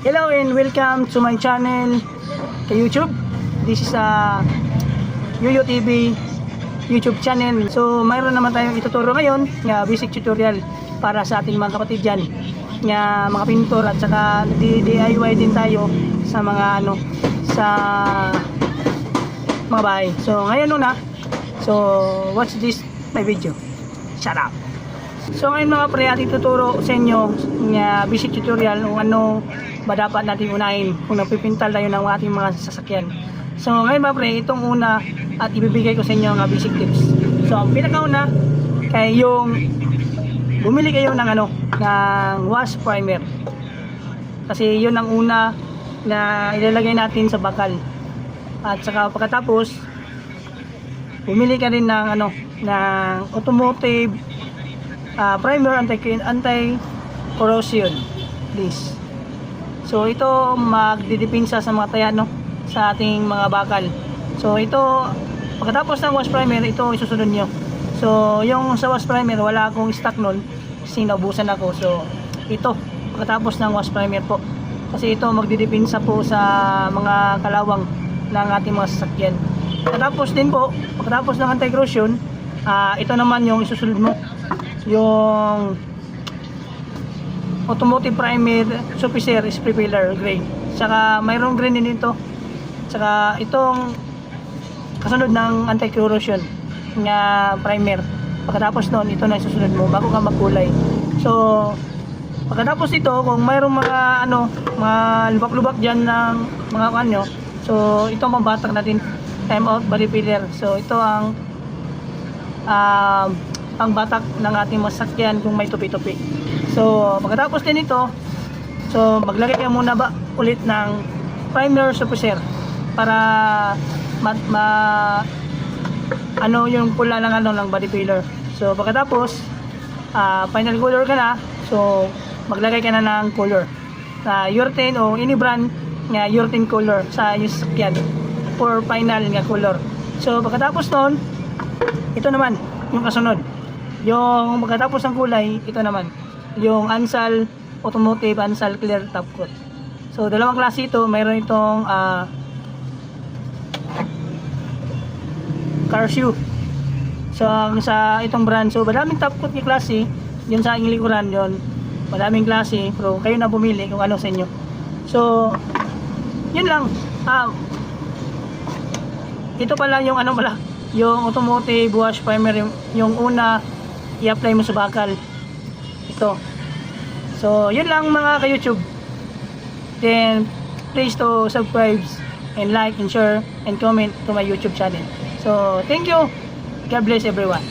Hello and welcome to my channel kay YouTube. This is Yoyo TV YouTube channel. So mayroon naman tayong ituturo ngayon na basic tutorial para sa ating mga kapatid dyan na mga pintor at saka DIY din tayo sa mga sa mga bahay. So ngayon so watch this my video. Shut up. So ngayon mga pre, ating tuturo sa inyo na basic tutorial kung ano ba dapat natin unahin kung nagpipintal tayo ng ating mga sasakyan. So ngayon mga pre, itong una at ibibigay ko sa inyo ng basic tips. So ang pinakauna kay yung bumili kayo ng ng wash primer. Kasi yun ang una na ilalagay natin sa bakal. At saka pagkatapos bumili ka rin ng ng automotive primer anti-corrosion please. So ito magdidipinsa sa mga taya sa ating mga bakal. So ito pagkatapos ng wash primer, ito isusunod nyo. So yung sa wash primer wala akong stock nun kasi naubusan ako. So ito pagkatapos ng wash primer po, kasi ito magdidipinsa po sa mga kalawang ng ating mga sasakyan. Pagkatapos din po, pagkatapos ng anti-corrosion, ito naman yung isusunod mo, yung automotive primer Sufficer spray filler gray. Saka mayroong green din dito. Saka itong kasunod ng anti-corrosion na primer. Pagkatapos noon, ito na isusunod mo bago ka magkulay. So pagkatapos ito, kung mayroong mga mga lubak-lubak diyan ng mga kanyo, so ito mabatak natin, time out body filler. So ito ang pangbatak ng ating masakyan kung may tupi-tupi. So pagkatapos din ito, so maglagay ka muna ulit ng primer Sufficer para yung pula ng body filler. So pagkatapos final color ka na, so maglagay ka na ng color na urethane o any brand nga urethane color sa yung sasakyan for final nga color. So pagkatapos nun, ito naman yung kasunod. Yung pagkatapos ng kulay, ito naman yung Ansal Automotive Ansal Clear Top Coat. So dalawang klase ito, mayroon itong car shoe. So sa itong brand, so madaming top coat ng klase, yun sa aking likuran yun, madaming klase, pero kayo na bumili kung ano sa inyo. So yun lang. Ito pala yung yung automotive wash primer, yung una i-apply mo sa bakal. Ito. So yun lang mga ka-YouTube. Then please to subscribe and like and share and comment to my YouTube channel. So thank you. God bless everyone.